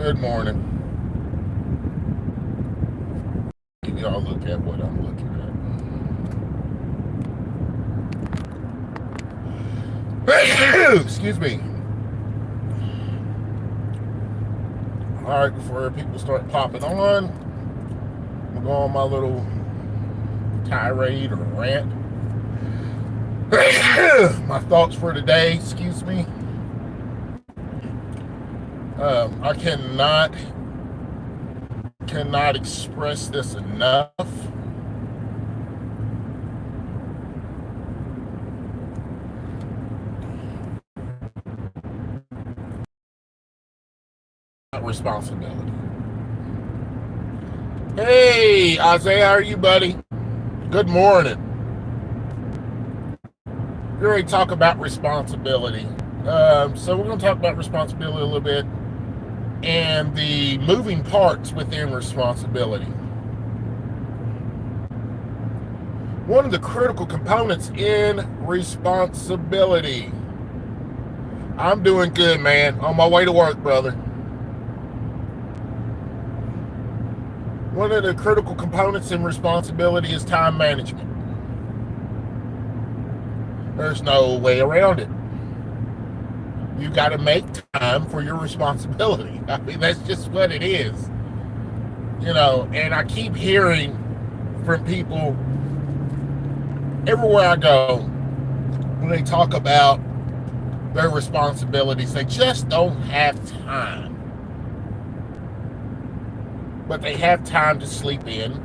Good morning. Give y'all a look at what I'm looking at. Excuse me. All right, before people start popping on, I'm gonna go on my little tirade or rant. My thoughts for today. Excuse me. I cannot express this enough. Responsibility. Hey, Isaiah, how are you, buddy? Good morning. We're going to talk about responsibility. So we're going to talk about responsibility a little bit and the moving parts within responsibility. One of the critical components in responsibility. I'm doing good, man. On my way to work, brother. One of the critical components in responsibility is time management. There's no way around it. You got to make time for your responsibility. I mean, that's just what it is. You know, and I keep hearing from people everywhere I go when they talk about their responsibilities, they just don't have time. But they have time to sleep in.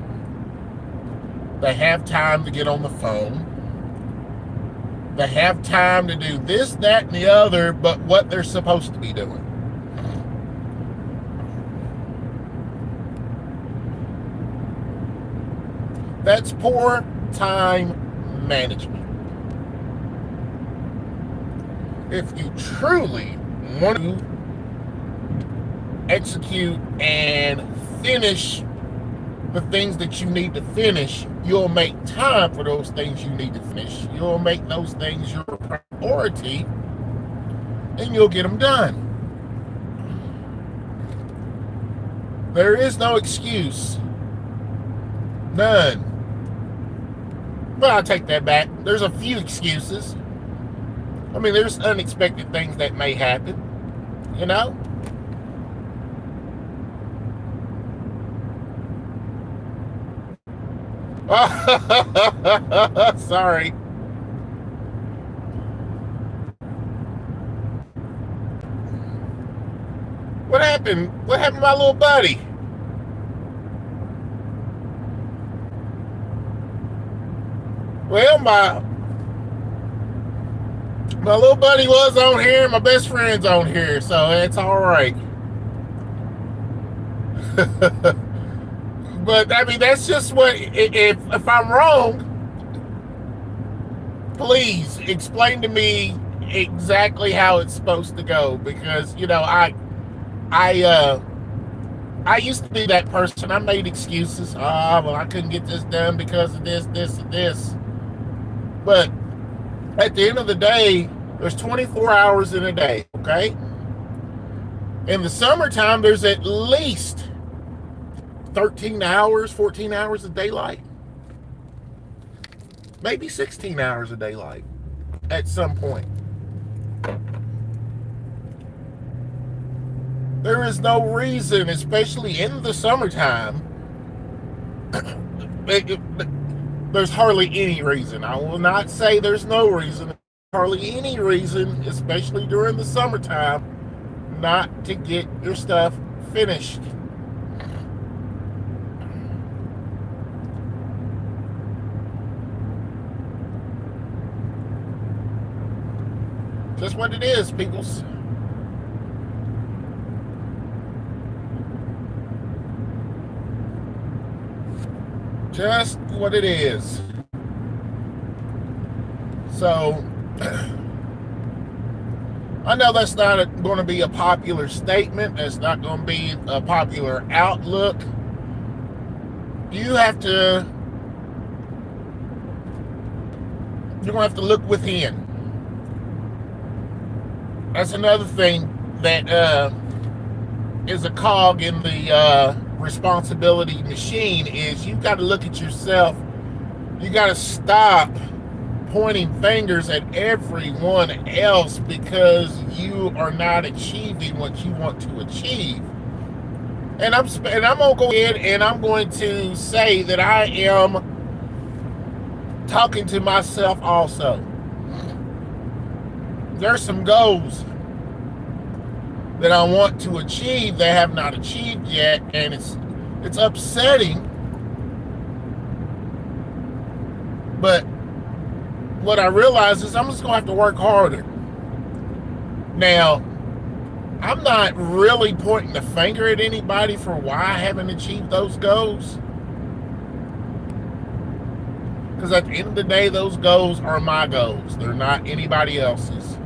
They have time to get on the phone. They have time to do this, that, and the other, but what they're supposed to be doing. That's poor time management. If you truly want to execute and finish the things that you need to finish, you'll make time for those things you need to finish. You'll make those things your priority, and you'll get them done. There is no excuse. None. Well, I take that back. There's a few excuses. I mean, there's unexpected things that may happen, you know? Sorry. What happened? What happened to my little buddy? Well, my little buddy was on here. My best friend's on here, so it's all right. But I mean, that's just what. If I'm wrong, please explain to me exactly how it's supposed to go, because you know I used to be that person. I made excuses. Well, I couldn't get this done because of this, this, and this. But at the end of the day, there's 24 hours in a day, okay? In the summertime, there's at least 13 hours, 14 hours of daylight. Maybe 16 hours of daylight at some point. There is no reason, especially in the summertime, there's hardly any reason. I will not say there's no reason. Hardly any reason, especially during the summertime, not to get your stuff finished. Just what it is, peoples. Just what it is. So, I know that's not going to be a popular statement. That's not going to be a popular outlook. You have to, you're going to have to look within. That's another thing that is a cog in the responsibility machine is you got to look at yourself. You got to stop pointing fingers at everyone else because you are not achieving what you want to achieve. And I'm gonna go ahead and I'm going to say that I am talking to myself also. There's some goals that I want to achieve that I have not achieved yet, and it's upsetting. But what I realize is I'm just gonna have to work harder. Now, I'm not really pointing the finger at anybody for why I haven't achieved those goals. Because at the end of the day, those goals are my goals. They're not anybody else's.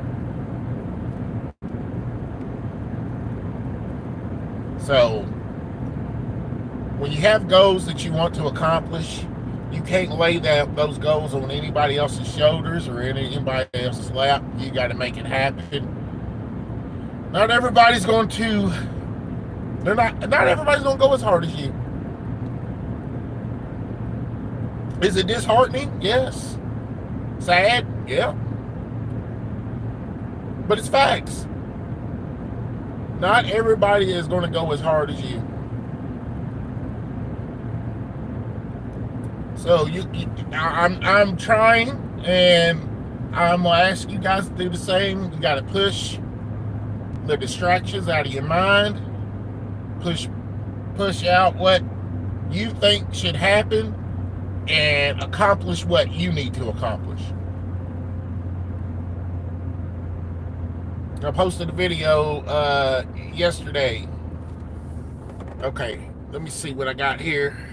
So, when you have goals that you want to accomplish, you can't lay those goals on anybody else's shoulders or anybody else's lap. You got to make it happen. Not everybody's going to. Not everybody's going to go as hard as you. Is it disheartening? Yes. Sad? Yeah. But it's facts. Not everybody is going to go as hard as you. So I'm trying, and I'm gonna ask you guys to do the same. You got to push the distractions out of your mind. Push out what you think should happen, and accomplish what you need to accomplish. I posted a video yesterday. Okay, let me see what I got here.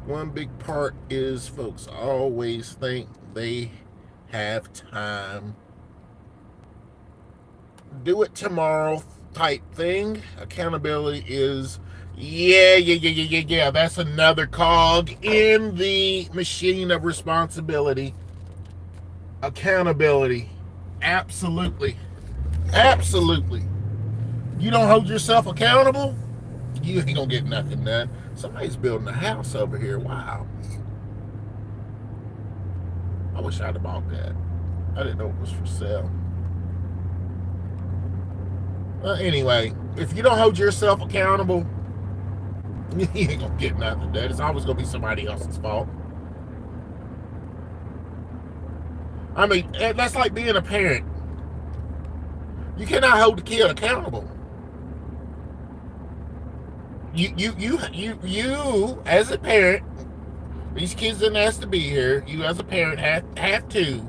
One big part is folks always think they have time. Do it tomorrow type thing. Accountability is, yeah. That's another cog in the machine of responsibility. Accountability. Absolutely. You don't hold yourself accountable, you ain't gonna get nothing done. Somebody's building a house over here. Wow. I wish I'd have bought that. I didn't know it was for sale. Anyway, if you don't hold yourself accountable, you ain't gonna get nothing done. It's always gonna be somebody else's fault. I mean, that's like being a parent. You cannot hold the kid accountable. You as a parent, these kids didn't ask to be here. You as a parent have to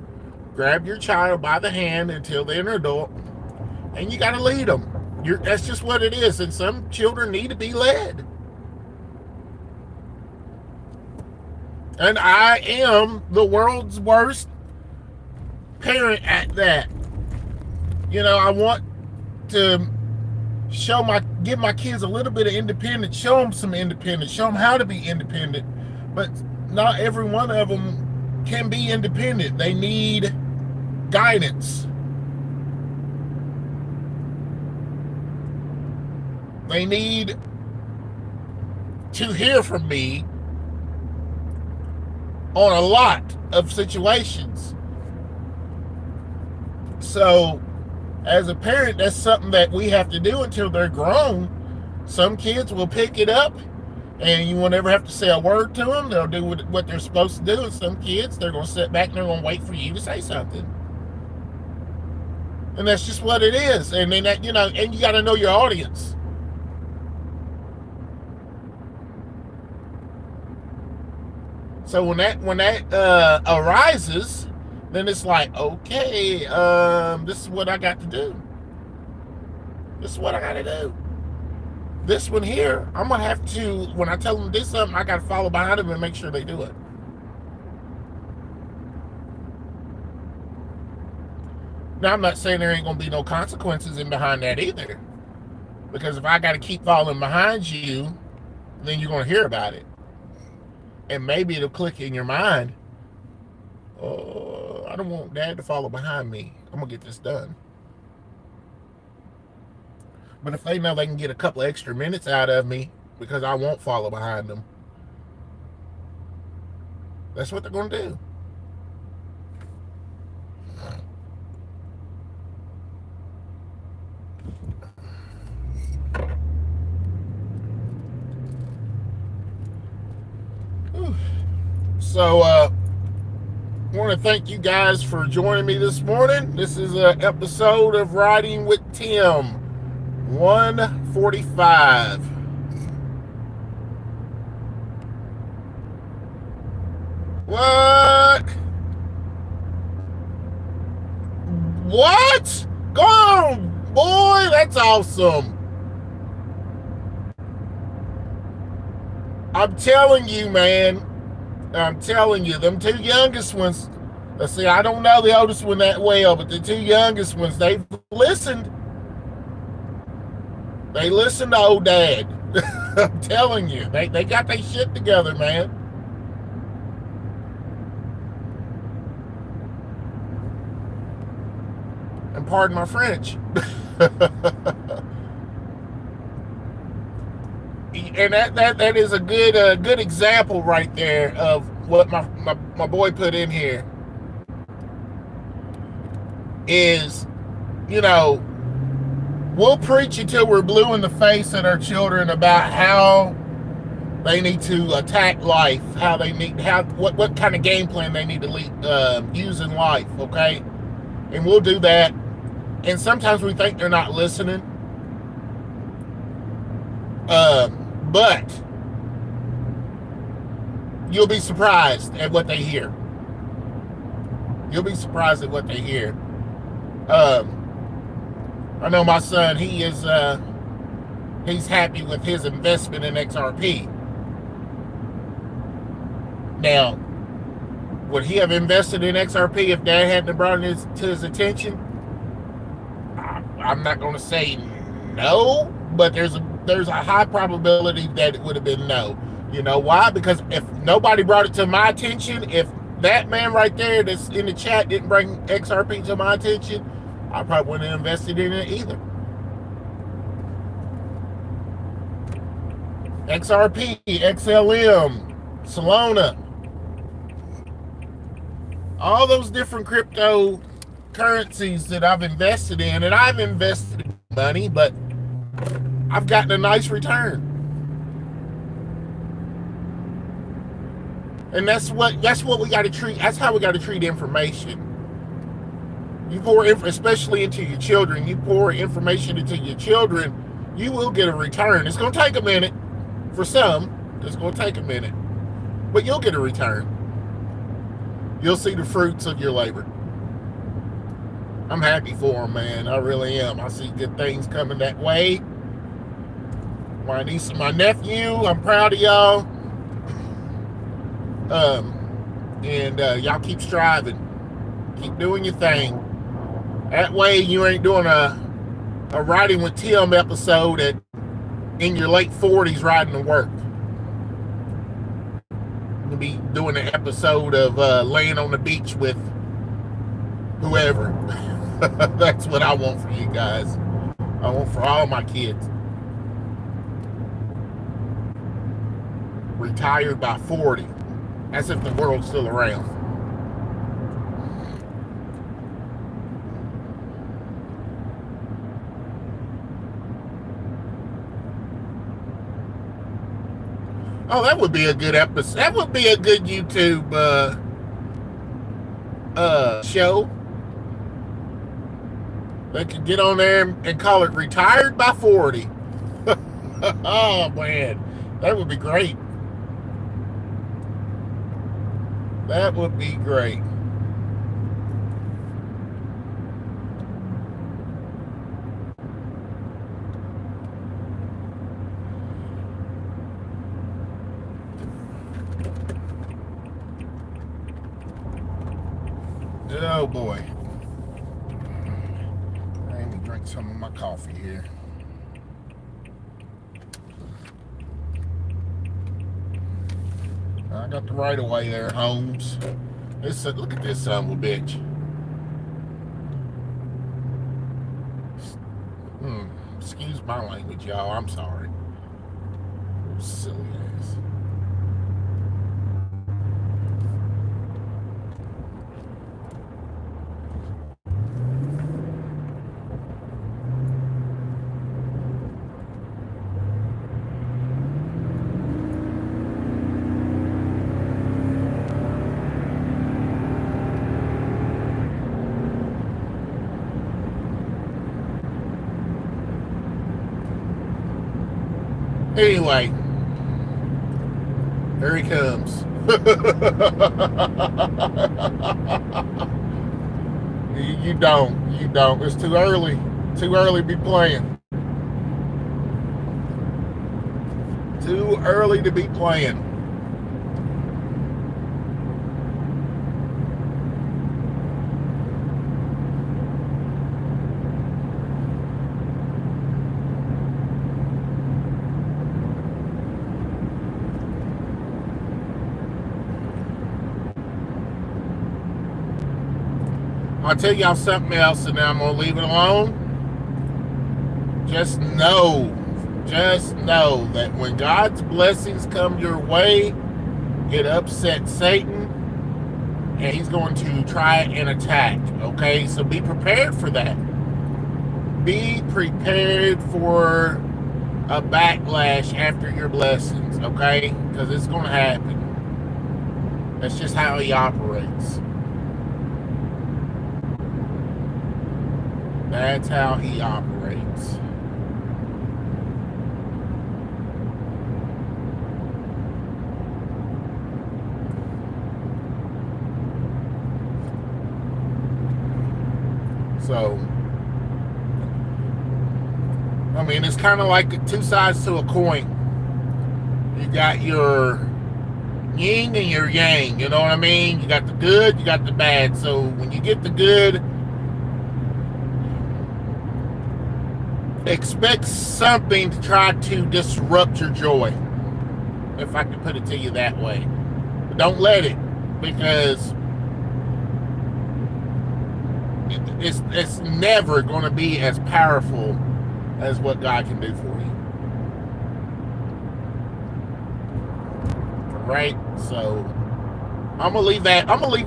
grab your child by the hand until they're an adult, and you got to lead them. That's just what it is. And some children need to be led. And I am the world's worst parent at that. You know, I want to give my kids a little bit of independence, show them some independence, show them how to be independent. But not every one of them can be independent. They need guidance. They need to hear from me on a lot of situations. So, as a parent, that's something that we have to do until they're grown. Some kids will pick it up, and you will never have to say a word to them. They'll do what they're supposed to do. And some kids, they're going to sit back and they're going to wait for you to say something. And that's just what it is. And then that, and you got to know your audience. So when that arises, then it's like, okay, this is what I got to do. This is what I got to do. This one here, I'm going to have to, when I tell them to do something, I got to follow behind them and make sure they do it. Now, I'm not saying there ain't going to be no consequences in behind that either. Because if I got to keep following behind you, then you're going to hear about it. And maybe it'll click in your mind, oh, I don't want Dad to follow behind me. I'm going to get this done. But if they know they can get a couple extra minutes out of me because I won't follow behind them, that's what they're going to do. So, I want to thank you guys for joining me this morning. This is an episode of Riding with Tim 145. What? What? Go on, boy. That's awesome. I'm telling you, man. I'm telling you, them two youngest ones. Let's see, I don't know the oldest one that well, but the two youngest ones, they've listened. They listen to old dad. I'm telling you, they got their shit together, man. And pardon my French. And that is a good example right there of what my boy put in here. Is, you know, we'll preach until we're blue in the face at our children about how they need to attack life, what kind of game plan they need to use in life, okay? And we'll do that. And sometimes we think they're not listening. But you'll be surprised at what they hear. You'll be surprised at what they hear. I know my son, he's happy with his investment in XRP. Now, would he have invested in XRP if Dad hadn't brought it to his attention? I'm not going to say no, but there's a high probability that it would have been no. You know why? Because if nobody brought it to my attention, if that man right there that's in the chat didn't bring XRP to my attention, I probably wouldn't have invested in it either. XRP, XLM, Solana, all those different cryptocurrencies that I've invested in, and I've invested money, but I've gotten a nice return. And that's what we got to treat. That's how we got to treat information. You pour, especially into your children, you pour information into your children, you will get a return. It's going to take a minute. For some, it's going to take a minute. But you'll get a return. You'll see the fruits of your labor. I'm happy for them, man. I really am. I see good things coming that way. My niece and my nephew, I'm proud of y'all. And y'all keep striving. Keep doing your thing. That way you ain't doing a Riding with Tim episode in your late 40s riding to work. You'll be doing an episode of laying on the beach with whoever. That's what I want for you guys. I want for all my kids. Retired by 40. As if the world's still around. Oh, that would be a good episode. That would be a good YouTube show. They could get on there and call it Retired by 40. Oh, man. That would be great. That would be great. Oh boy. Let me drink some of my coffee here. I got the right of way there, Holmes. Look at this son of a bitch. Excuse Excuse my language, y'all. I'm sorry. Silly ass. Anyway, here he comes. You don't. It's too early. Too early to be playing. Too early to be playing. I'll tell y'all something else and then I'm going to leave it alone. Just know that when God's blessings come your way, it upsets Satan and he's going to try and attack. Okay, so be prepared for that. Be prepared for a backlash after your blessings, okay? Because it's going to happen. That's just how he operates. That's how he operates. So, I mean, it's kind of like two sides to a coin. You got your yin and your yang, you know what I mean? You got the good, you got the bad. So when you get the good, expect something to try to disrupt your joy, if I can put it to you that way. But don't let it, because it's never going to be as powerful as what God can do for you. Right? So I'm gonna leave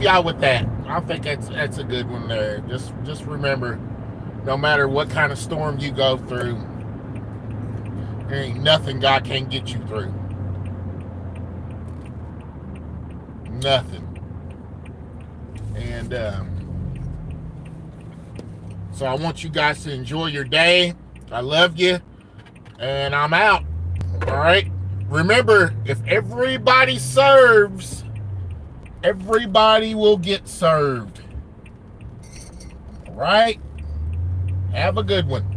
y'all with that. I think that's a good one there. Just remember, no matter what kind of storm you go through, there ain't nothing God can't get you through. Nothing. And so I want you guys to enjoy your day. I love you. And I'm out. All right? Remember, if everybody serves, everybody will get served. All right? Have a good one.